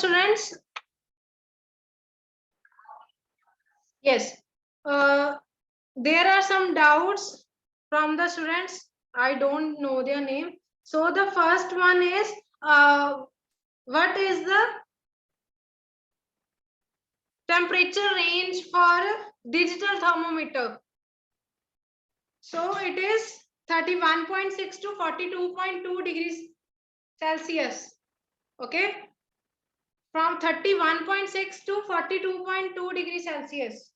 Students, yes, there are some doubts from the students. I don't know their name. So the first one is, what is the temperature range for digital thermometer? So it is 31.6 to 42.2 degrees Celsius. Okay, from 31.6 to 42.2 degrees Celsius.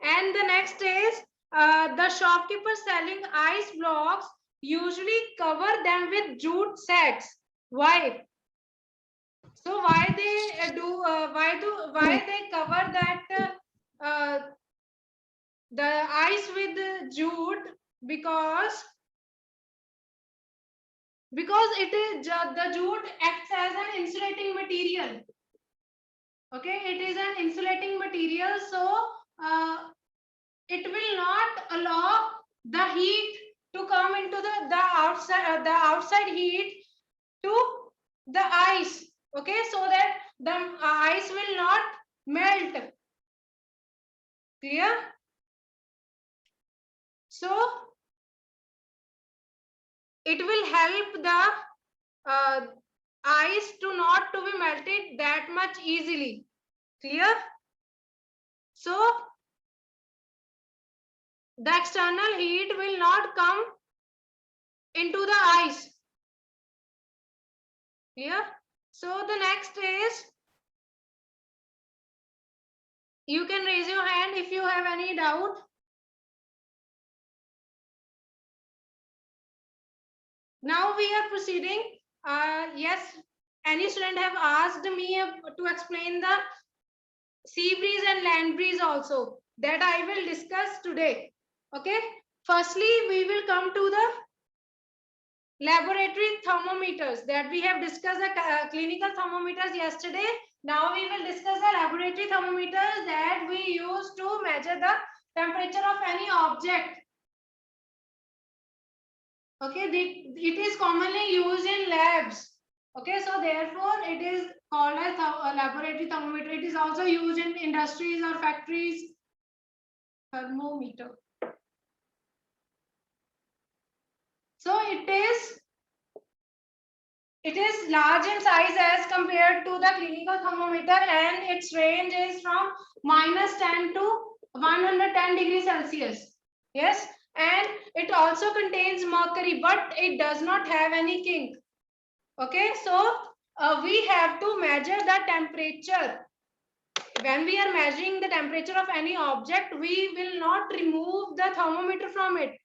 And the next is, the shopkeepers selling ice blocks usually cover them with jute sacks. Why? So why they why they cover that the ice with jute? Because it is the jute acts as an insulating material. Okay, it is an insulating material, so it will not allow the heat to come into the outside heat to the ice. Okay, so that the ice will not melt. Clear? So it will help the ice to not to be melted that much easily. Clear? So the external heat will not come into the ice. Clear? So the next is, you can raise your hand if you have any doubt. Now we are proceeding. Yes, any student have asked me to explain the sea breeze and land breeze also, that I will discuss today. Okay. Firstly, we will come to the laboratory thermometers that we have discussed the clinical thermometers yesterday. Now we will discuss the laboratory thermometers that we use to measure the temperature of any object. Okay, it is commonly used in labs. Okay, so therefore it is called as a laboratory thermometer. It is also used in industries or factories. Thermometer. So it is large in size as compared to the clinical thermometer, and its range is from -10 to 110 degrees Celsius. Yes, and it also contains mercury, but it does not have any kink. Okay, so we have to measure the temperature. When we are measuring the temperature of any object, we will not remove the thermometer from it.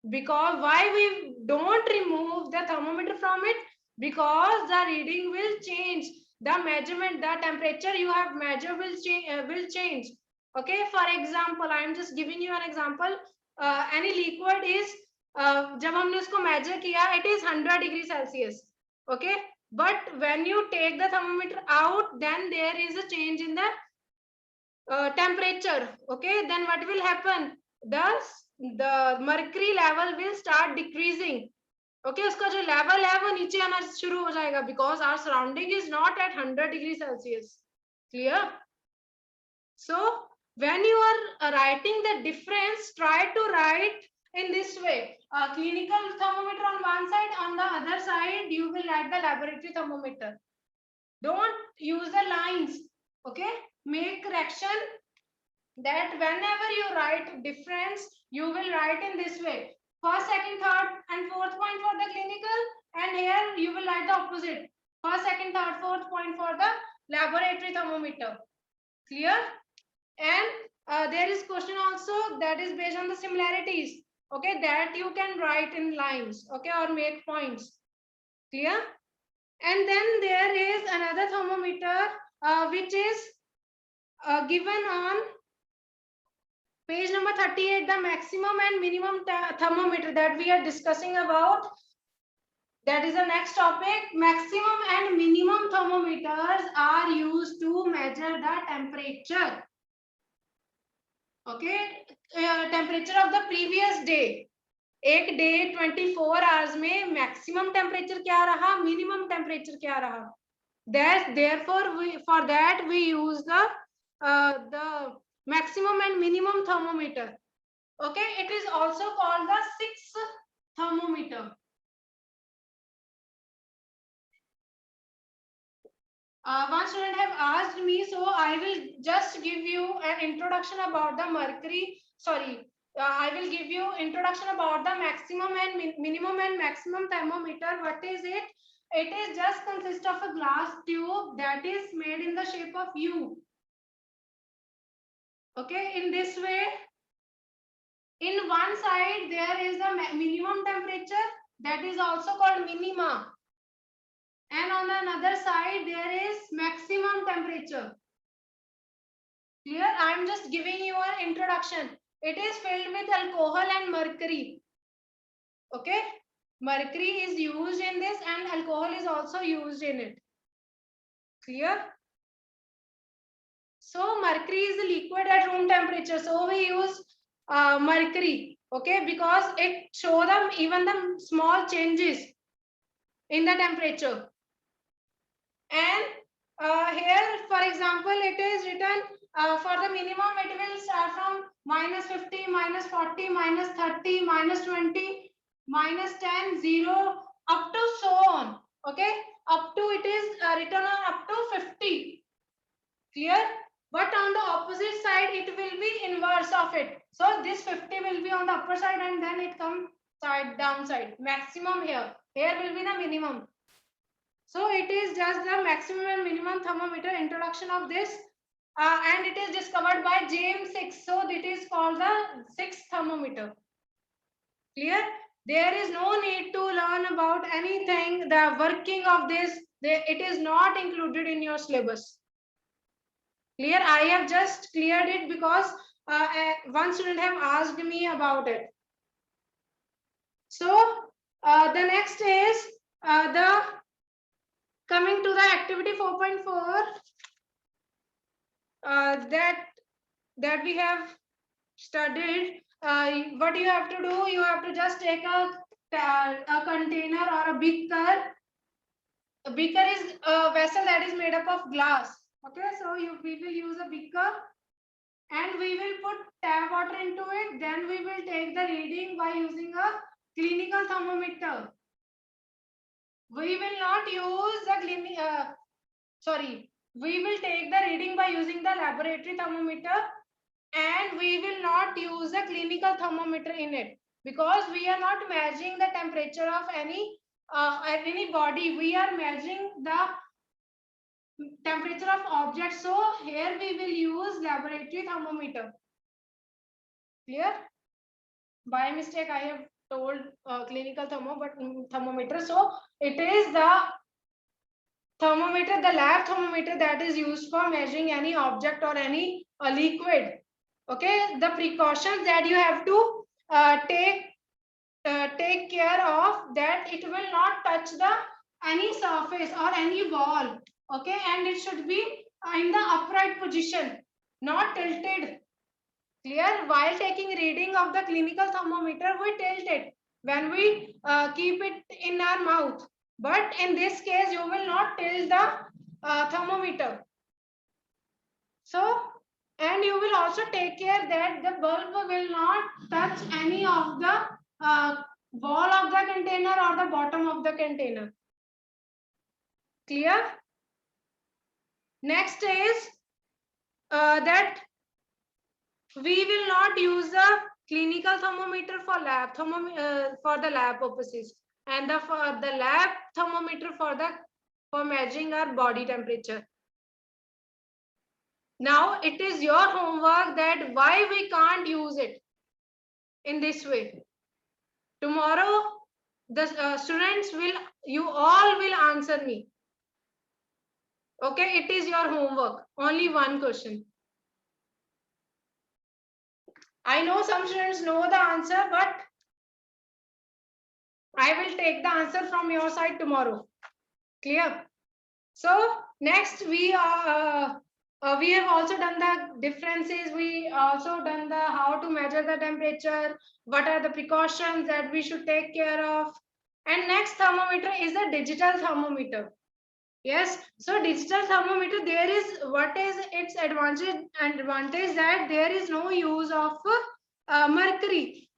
Because why we don't remove the thermometer from it? Because the reading will change. The measurement, the temperature you have measured will change. Okay, for example, I am just giving you an example. Any liquid is, जब हमने उसको measure किया, it is 100 degrees Celsius. Okay, but when you take the thermometer out, then there is a change in the temperature. Okay, then what will happen? The mercury level will start decreasing. Okay, उसका जो level है वो नीचे आना शुरू हो जाएगा, because our surrounding is not at 100 degrees Celsius. Clear? So when you are writing the difference, try to write in this way. Clinical thermometer on one side, on the other side you will write the laboratory thermometer. Don't use the lines. Okay, make correction that whenever you write difference, you will write in this way: first, second, third and fourth point for the clinical, and here you will write the opposite: first, second, third, fourth point for the laboratory thermometer. Clear? And there is question also that is based on the similarities. Okay, that you can write in lines. Okay, or make points. Clear? And then there is another thermometer which is given on page number 38, the maximum and minimum thermometer that we are discussing about. That is the next topic. Maximum and minimum thermometers are used to measure the temperature. Okay, temperature of the previous day. एक day 24 hours में maximum temperature क्या रहा, minimum temperature क्या रहा. Therefore, for that we use the maximum and minimum thermometer. Okay, it is also called the sixth thermometer. One student have asked me, so I will just give you an introduction about the mercury. Sorry, I will give you introduction about the maximum and minimum and maximum thermometer. What is it? It is just consist of a glass tube that is made in the shape of U. Okay, in this way, in one side there is the minimum temperature, that is also called minima, and on another side there is maximum temperature. Clear? I am just giving you an introduction. It is filled with alcohol and mercury. Okay, mercury is used in this and alcohol is also used in it. Clear? So mercury is a liquid at room temperature, so we use mercury, okay, because it show them even the small changes in the temperature. And here, for example, it is written for the minimum, it will start from -50, -40, -30, -20, -10, 0, up to so on. Okay, up to it is written on up to 50. Clear? But on the opposite side, it will be inverse of it. So this 50 will be on the upper side, and then it comes side downside. Maximum here. Here will be the minimum. So it is just the maximum and minimum thermometer introduction of this, and it is discovered by James 6. So it is called the sixth thermometer. Clear? There is no need to learn about anything. The working of this, it is not included in your syllabus. Clear? I have just cleared it because one student have asked me about it. So the next is the coming to the activity 4.4 that we have studied. What you have to do, you have to just take a container or a beaker. A beaker is a vessel that is made up of glass. Okay, so we will use a beaker and we will put tap water into it. Then we will take the reading by using a clinical thermometer. We will not use the we will take the reading by using the laboratory thermometer, and we will not use a clinical thermometer in it, because we are not measuring the temperature of any body. We are measuring the temperature of objects. So here we will use laboratory thermometer. Clear? By mistake I have told clinical thermometer. So it is the thermometer, the lab thermometer, that is used for measuring any object or any liquid. Okay, the precautions that you have to take care of, that it will not touch the any surface or any wall. Okay, and it should be in the upright position, not tilted. Clear? While taking reading of the clinical thermometer, we tilt it when we keep it in our mouth. But in this case, you will not tilt the thermometer. So, and you will also take care that the bulb will not touch any of the wall of the container or the bottom of the container. Clear? Next is that we will not use the clinical thermometer for for the lab purposes, and for the lab thermometer for measuring our body temperature. Now it is your homework that why we can't use it in this way. Tomorrow the students you all will answer me. Okay, it is your homework. Only one question. I know some students know the answer, but I will take the answer from your side tomorrow. Clear? So next we have also done the differences. We also done the how to measure the temperature, what are the precautions that we should take care of. And next thermometer is a digital thermometer. Yes, so digital thermometer, there is, what is its advantage that there is no use of mercury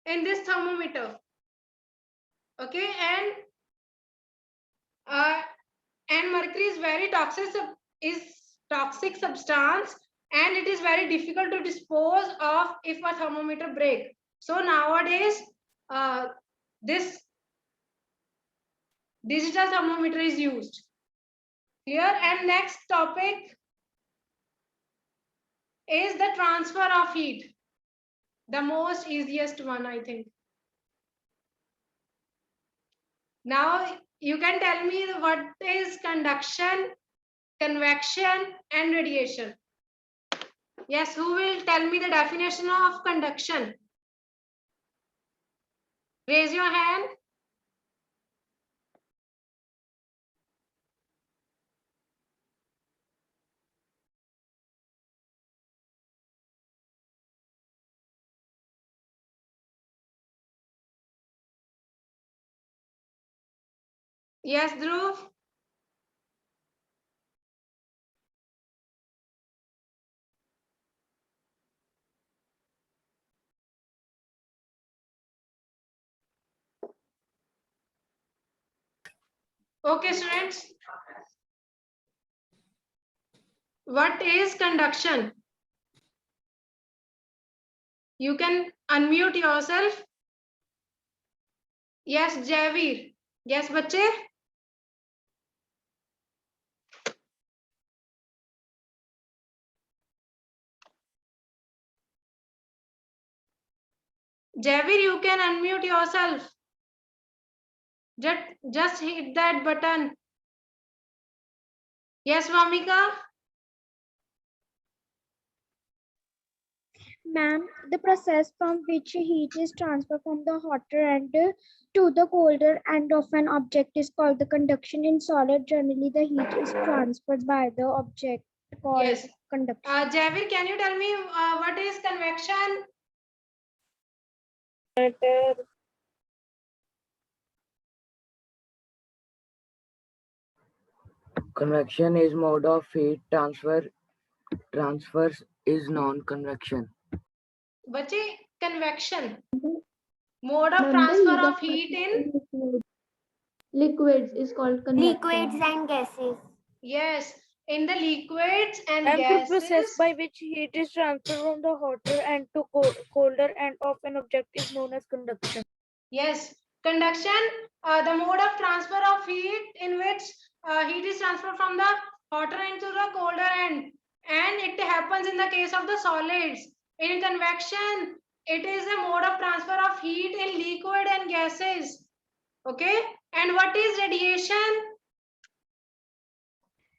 in this thermometer. Okay, and mercury is very toxic substance, and it is very difficult to dispose of if a thermometer break. So nowadays this digital thermometer is used here. And next topic is the transfer of heat, the most easiest one, I think. Now you can tell me what is conduction, convection, and radiation. Yes, who will tell me the definition of conduction? Raise your hand. Yes, Dhruv. Okay, students. What is conduction? You can unmute yourself. Yes, Javeer. Yes, बच्चे. Javeer, you can unmute yourself. Just hit that button. Yes, Vamika. Ma'am, the process from which heat is transferred from the hotter end to the colder end of an object is called the conduction. In solid, generally the heat is transferred by the object called Yes. conduction. Javeer, can you tell me what is convection? Convection is mode of heat transfer. Transfers is non-convection. बच्चे, convection. Mode of Ma'am, transfer the of heat in liquids is called convection. Liquids and gases. yes, in the liquids and And the gases. process by which heat is transferred from the hotter end to colder end of an object is known as conduction. Yes, conduction, the mode of transfer of heat in which heat is transferred from the hotter end to the colder end, and it happens in the case of the solids. In convection, it is a mode of transfer of heat in liquid and gases. Okay, and what is radiation?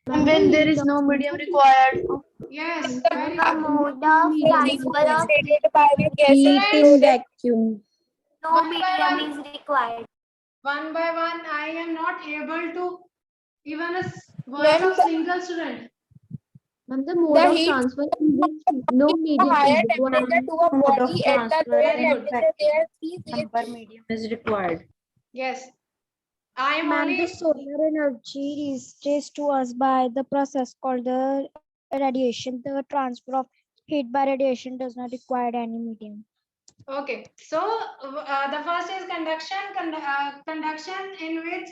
When there is no medium required. Yes, very The good. mode of transfer of Heat in vacuum. no One by medium one. is required. One by one, I am not able to even a voice of single student. Ma'am, the mode of transfer in which no medium is required. To a body at the lower Very good. temperature, there are three Number medium is required. Yes, I am Ma'am, only. the solar energy is reached to us by the process called the radiation. The transfer of heat by radiation does not require any medium. Okay, so the first is conduction. Conduction in which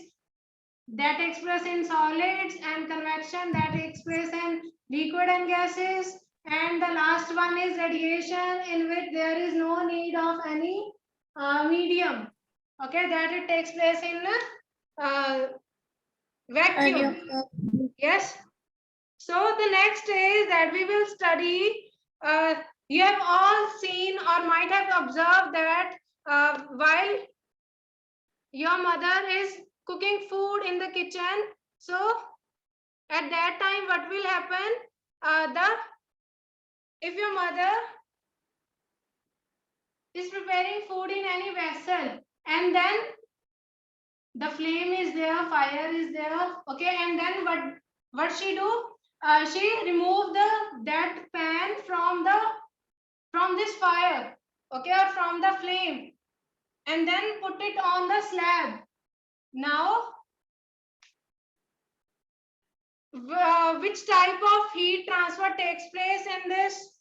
that takes place in solids, and convection that takes place in liquid and gases. And the last one is radiation, in which there is no need of any medium. Okay, that it takes place in vacuum. Yes. So the next is that we will study. You have all seen or might have observed that while your mother is cooking food in the kitchen, so at that time what will happen? If your mother is preparing food in any vessel, and then the flame is there, fire is there, okay, and then what she do? She remove that pan from this fire, okay, or from the flame, and then put it on the slab. Now which type of heat transfer takes place in this?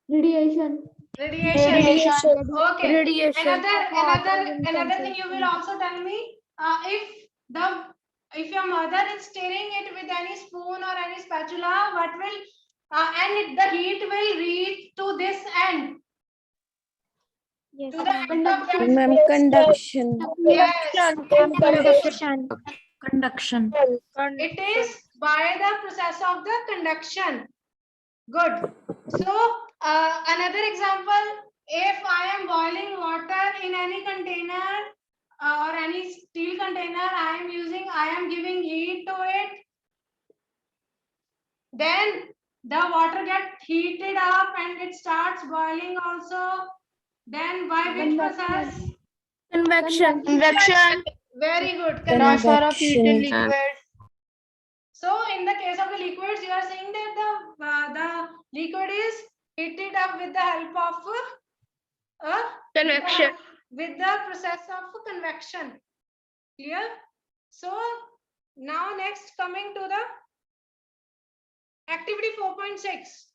Radiation. Radiation. Okay. Radiation. Another thing you will also tell me, if your mother is stirring it with any spoon or any spatula, what will the heat will reach to this end. Yes, To the end of that. Ma'am, conduction. Yes. conduction. Conduction. It is by the process of the conduction. Good. So another example, if I am boiling water in any container or any steel container, I am giving heat to it, then the water gets heated up and it starts boiling also. Then by which process? Convection. Very good. Transfer of Convection. heat in liquid. So in the case of the liquids, you are saying that the liquid is heated up with the help of Convection. with the process of convection. Clear? So now next coming to the activity 4.6.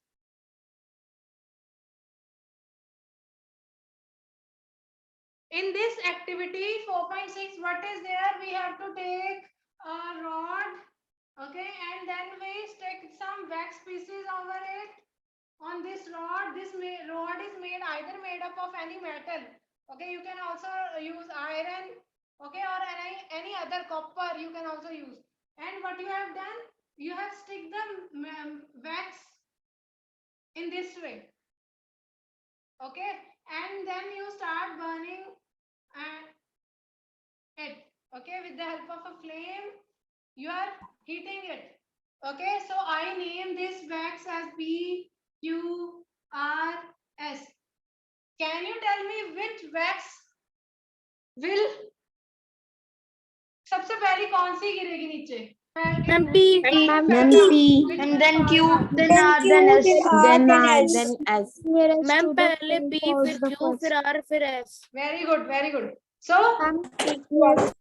In this activity 4.6, what is there? We have to take a rod, okay, and then we stick some wax pieces over it. On this rod, rod is either made up of any metal, okay, you can also use iron, okay, or any other copper you can also use. And what you have done, you have stick the wax in this way, okay, and then you start burning it, okay, with the help of a flame you are heating it, okay. So I name this wax as PQRS. Can you tell me which wax will सबसे पहली कौन सी गिरेगी नीचे? Ma'am, P. And then Q, then R, then S. Then R, then S. Nearest ma'am to the पहले flame P falls फिर the Q first. फिर R फिर S. Very good, very good. So Yes.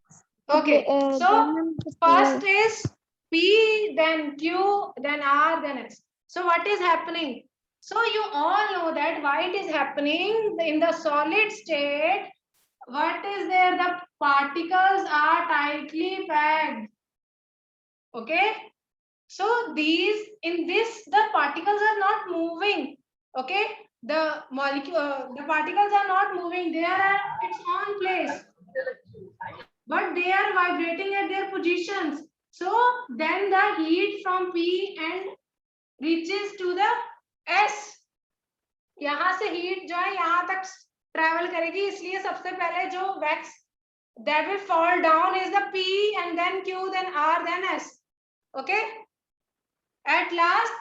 okay, so then first is P, then Q, then R, then S. So what is happening? So you all know that why it is happening in the solid state. What is there? The particles are tightly packed. Okay. So these in this the particles are not moving. Okay. The molecule, the particles are not moving. They are at its own place, but they are vibrating at their positions. So then the heat from P and reaches to the S. यहाँ से heat जो है यहाँ तक travel करेगी, इसलिए सबसे पहले जो wax that will fall down is the P and then Q, then R, then S. Okay. At last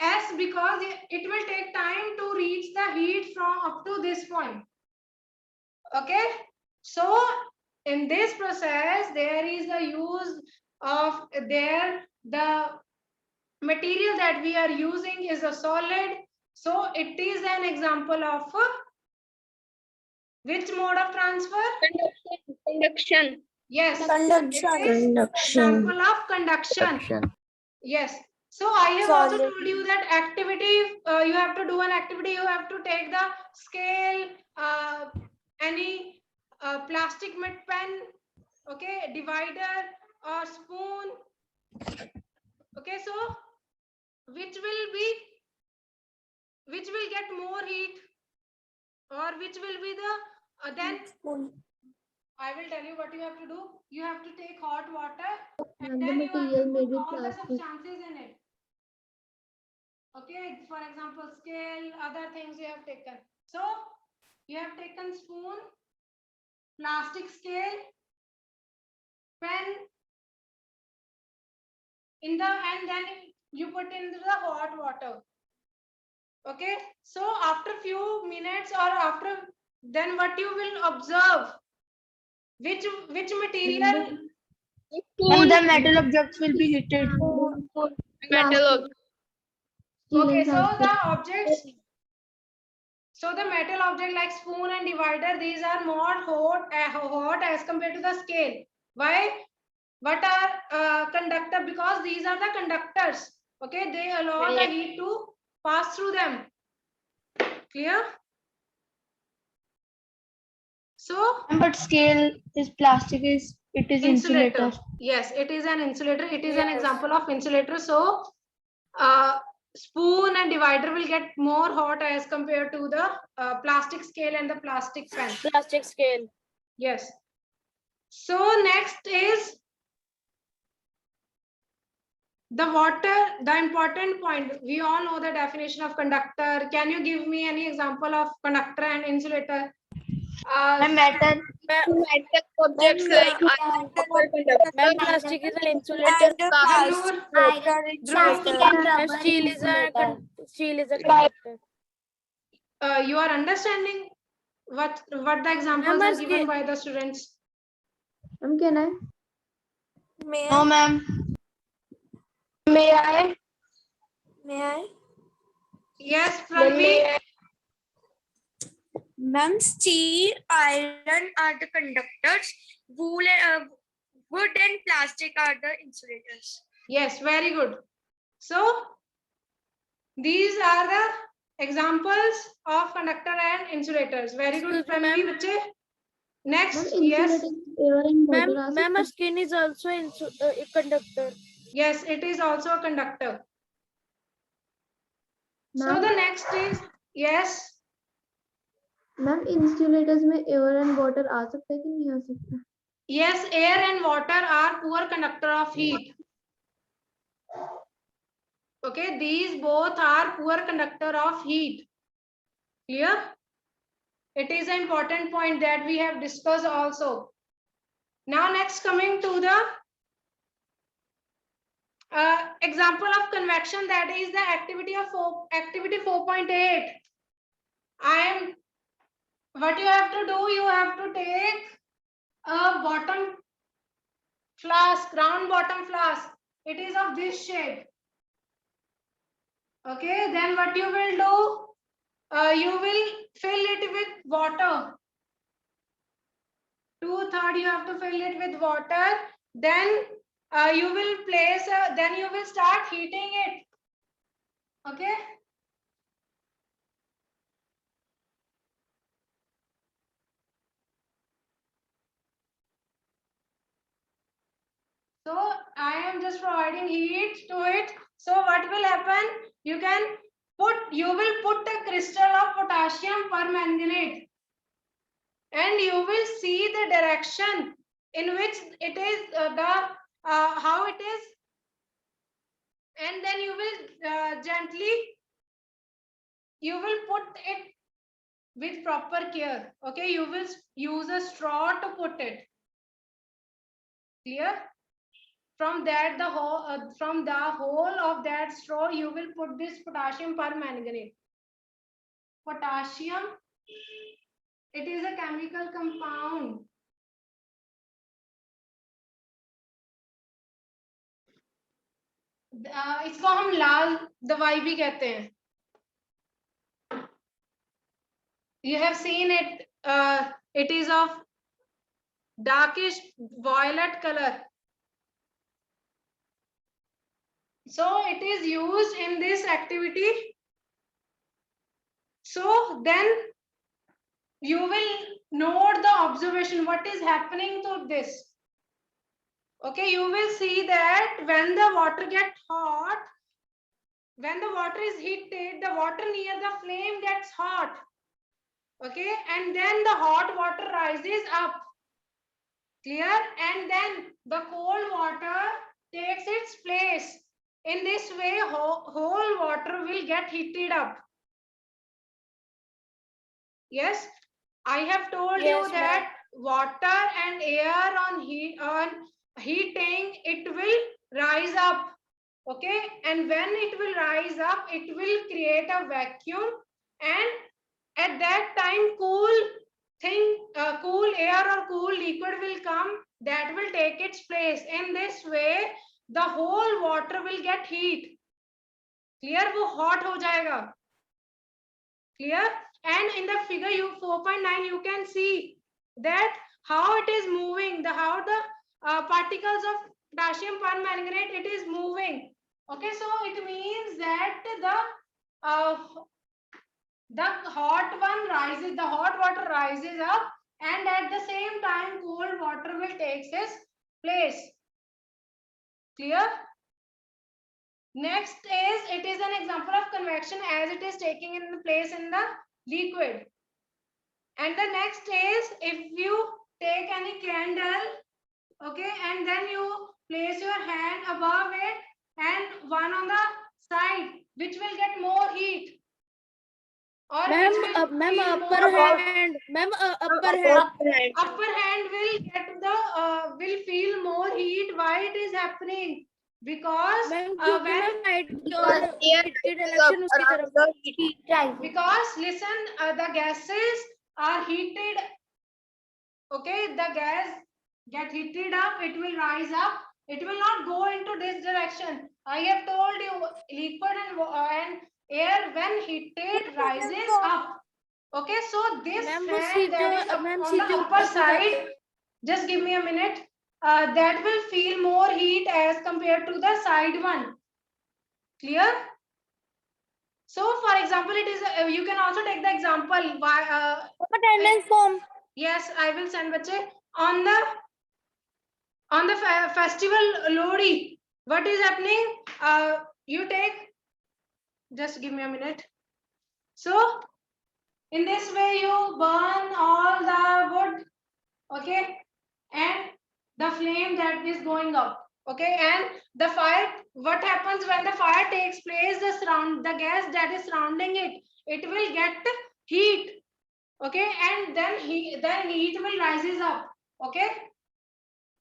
S, because it will take time to reach the heat from up to this point. Okay. So in this process there is the use of the material that we are using is a solid. So it is an example of which mode of transfer? Conduction. Yes. Conduction. It is example of conduction. Yes. So I have also told you that activity, you have to do an activity, you have to take the scale, any plastic mid pen, okay, divider or spoon. Okay, so which will get more heat or which will be the then I will tell you what you have to do. You have to take hot water and then you have to put all the substances in it. Okay, for example, scale, other things you have taken. So you have taken spoon, plastic scale, pen, and then you put in the hot water. Okay, so after few minutes or after, then what you will observe, which material? And the metal objects will be heated. Metal. Okay, so the objects, so the metal object like spoon and divider, these are more hot as compared to the scale. Why? What are conductor? Because these are the conductors. Okay, they allow the heat to pass through them. Clear? So, But scale is plastic is insulator. Yes, it is an insulator. It is an Yes. example of insulator. So, spoon and divider will get more hot as compared to the plastic scale and the plastic pen. Plastic scale. Yes. So next is the water, the important point. We all know the definition of conductor. Can you give me any example of conductor and insulator? Metal objects like Ma'am, plastic is an insulator. Noor, Plastic and rubber. Steel is a conductor. you are understanding what the examples Ma'am, are given by the students? Can I? No, ma'am. May I? Yes, from me. Ma'am, steel, iron are the conductors, wood and plastic are the insulators. Yes, very good. So these are the examples of conductor and insulators. Very good, Excuse me, Pranvi, ma'am. bache. Next, yes, Ma'am, a skin is also a conductor. yes, it is also a conductor. So the next is, yes, ma'am insulators में air and water आ सकता है कि नहीं आ सकता? yes, air and water are poor conductor of heat. Okay, these both are poor conductor of heat. Clear? It is an important point that we have discussed also. Now next, coming to the example of convection, that is the activity of activity 4.8. What you have to do, you have to take a bottom flask, round bottom flask. It is of this shape. Okay, then what you will do, you will fill it with water. 2/3 you have to fill it with water. Then you will place, then you will start heating it. Okay. So I am just providing heat to it. So what will happen? You will put a crystal of potassium permanganate, and you will see the direction in which it is how it is, and then you will gently put it with proper care. Okay, you will use a straw to put it. Clear? From that, from the whole of that straw, you will put this potassium permanganate. Potassium, it is a chemical compound. इसको हम लाल दवाई भी कहते हैं. You have seen it. It is of darkish violet color. So it is used in this activity. So then you will note the observation, what is happening to this. Okay, you will see that when the water gets hot, when the water is heated, the water near the flame gets hot. Okay, and then the hot water rises up. Clear? And then the cold water takes its place. In this way, whole water will get heated up. Yes, I have told you that water and air on heating, it will rise up. Okay, and when it will rise up, it will create a vacuum, and at that time cool air or cool liquid will come that will take its place. In this way, the whole water will get heat. Clear? वो hot हो जाएगा. Clear? And in the figure 4.9, you can see that how it is moving, how the particles of potassium permanganate, it is moving. Okay, so it means that the hot one rises, the hot water rises up, and at the same time cold water will take its place. Clear? Next is, it is an example of convection as it is taking in the place in the liquid. And the next is, if you take any candle, okay, and then you place your hand above it and one on the side, which will get more heat. Or Ma'am, which will ma'am, feel upper more hand. Ma'am, upper hand. upper hand will get the will feel more heat. Why it is happening? Because ma'am क्योंकि when ma'am light की और Because air heat की is direction उसकी around तरफ the heat rising. because listen, the gases are heated. Okay, the gas get heated up, it will rise up, it will not go into this direction. I have told you, liquid and air when heated rises up. Okay, so this ma'am वो fan that is सीधे ma'am on the सीधे upper ऊपर को जाता side, है just give me a minute, that will feel more heat as compared to the side one. Clear? So for example, it is you can also take the example attendance form yes, I will send bache on the festival Lodi. What is happening? You take, just give me a minute. So in this way you burn all the wood, okay, and the flame that is going up, okay, and the fire, what happens when the fire takes place, the gas that is surrounding it will get heat, okay, and then heat will rises up, okay.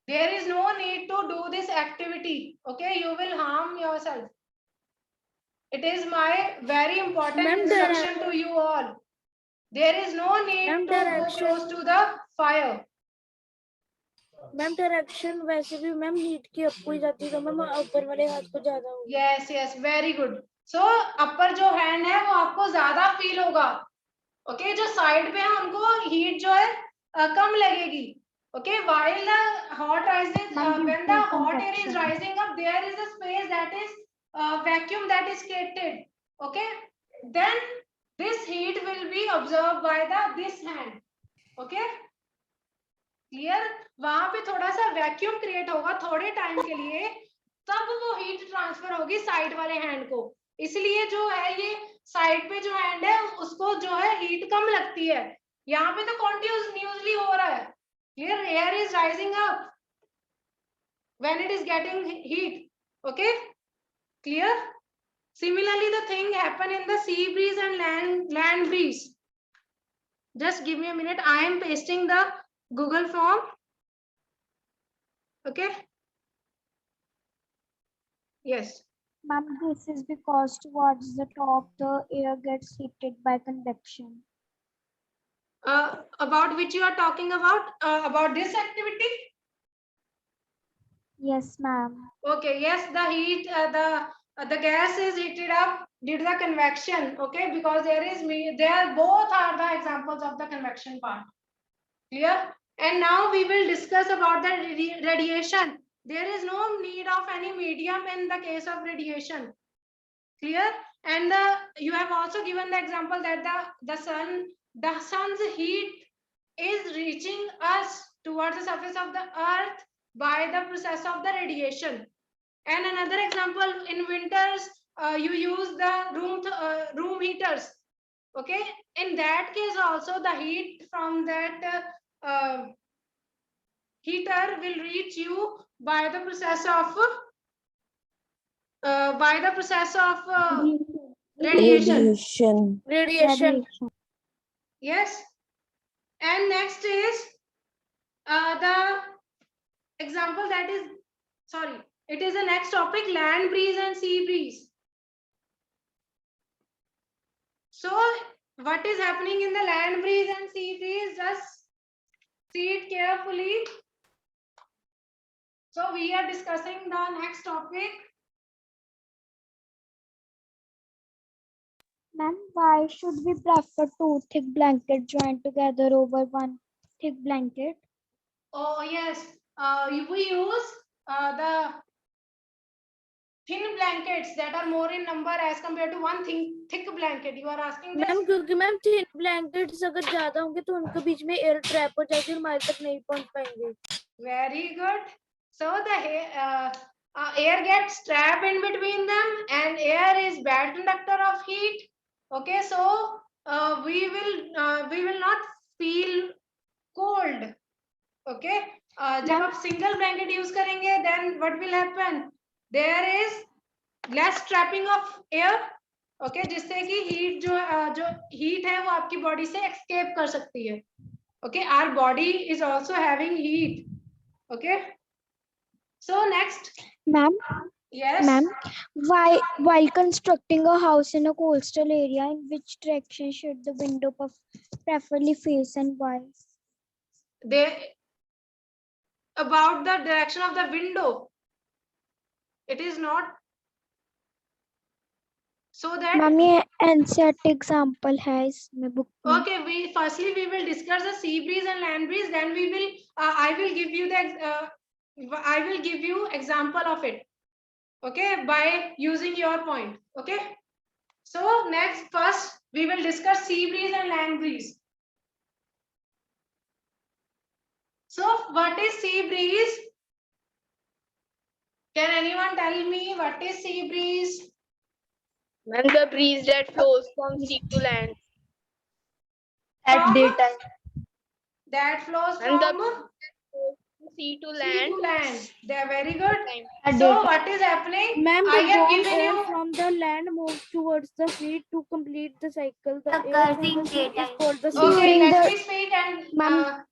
There is no need to do this activity, okay, you will harm yourself. It is my very important Ma'am, instruction to you all. There is no need Ma'am, to go direction. close to the fire. Ma'am direction वैसे भी ma'am heat की आपको ही जाती है तो ma'am ऊपर वाले हाथ को ज्यादा होगा Yes, yes, very good. So upper जो hand है वो आपको ज्यादा feel होगा. Okay, जो side पे है उनको heat जो है कम लगेगी. Okay, while the hot rises, when the hot air is rising up, there is a space that is vacuum that is created. Okay, then this heat will be absorbed by this hand. Okay, clear? वहां पे थोड़ा सा vacuum create होगा थोड़े time के लिए, तब वो हीट ट्रांसफर होगी साइड वाले हैंड को. इसलिए जो है ये साइड पे जो हैंड है उसको जो है हीट कम लगती है. यहाँ पे तो कंटिन्यूअसली हो रहा है. Here air is rising up when it is getting heat. Okay, clear? Similarly, the thing happen in the sea breeze and land breeze. Just give me a minute. I am pasting the Google form. Okay. Yes. Ma'am, this is because towards the top, the air gets heated by convection. About which you are talking about this activity? Yes, ma'am. Okay, yes, the heat, the gas is heated up due to the convection. Okay, because there both are the examples of the convection part. Clear? And now we will discuss about the radiation. There is no need of any medium in the case of radiation. Clear? And you have also given the example that the sun's heat is reaching us towards the surface of the earth by the process of the radiation. And another example, in winters you use the room heaters. Okay, in that case also the heat from that heater will reach you by the process of radiation. Radiation Yes. And next is the example that is, sorry, it is the next topic, land breeze and sea breeze. So what is happening in the land breeze and sea breeze? Just see it carefully. So we are discussing the next topic. Ma'am, why should we prefer two thick blankets joined together over one thick blanket? Oh yes, we use the thin blankets that are more in number as compared to one thick blanket? You are asking this? Ma'am क्योंकि ma'am thin blankets अगर ज्यादा होंगे तो उनके बीच में air trap हो जाएगी, हमारे तक नहीं पहुंच पाएंगे. Very good. So the air gets trapped in between them, and air is bad conductor of heat. Okay, so we will not feel cold. Okay, जब आप single blanket use करेंगे, then what will happen? There is less trapping of air. Okay, जिससे कि heat जो heat है वो आपकी body से escape कर सकती है. Okay, our body is also having heat. Okay, so next. Ma'am, Yes. ma'am, while constructing a house in a coastal area, in which direction should the window preferably face and why? About the direction of the window, it is not so that. Ma'am, ये NCERT example है इसमें book में. Okay, we will discuss the sea breeze and land breeze, then we will I will give you example of it, okay, by using your point. Okay, so next, first we will discuss sea breeze and land breeze. So what is sea breeze? Can anyone tell me what is sea breeze? And the breeze that flows from sea to land From? daytime. That flows And the from sea to sea land. to land. They are very good. At So daytime. what is happening? Ma'am, I the have warm given air you. from the land moves towards the sea to complete the cycle. The air from the sea is called the sea. Okay, During let the- me speak and Ma'am.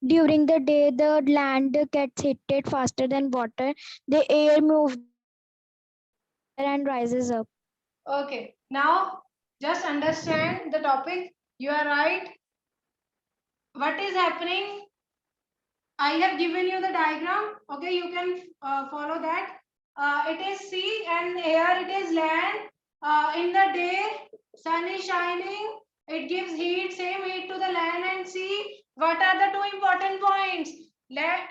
During the day, the land gets heated faster than water. The air moves and rises up. okay. Now just understand the topic. You are right. What is happening? I have given you the diagram. Okay, you can follow that. It is sea and air. It is land. In the day, sun is shining. It gives heat, same heat to the land and sea. What are the two important points? Land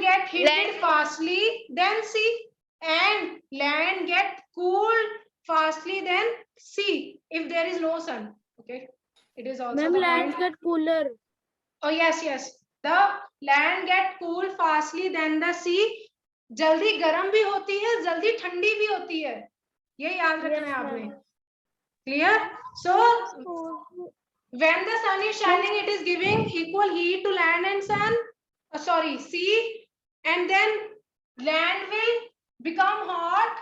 get heated fastly than sea, and land get cooled fastly than sea if there is no sun. Okay, it is also Ma'am, the lands point. get cooler. Oh yes, yes. The land get cool fastly than the sea. जल्दी गर्म भी होती है, जल्दी ठंडी भी होती है. ये याद रखना है आपने. Clear? So when the sun is shining, it is giving equal heat to land and sea, and then land will become hot.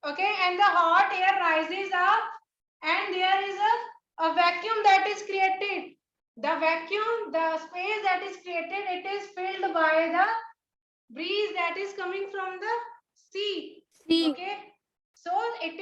Okay, and the hot air rises up, and there is a vacuum that is created. The vacuum, the space that is created, it is filled by the breeze that is coming from the sea. Sea. Okay, so it is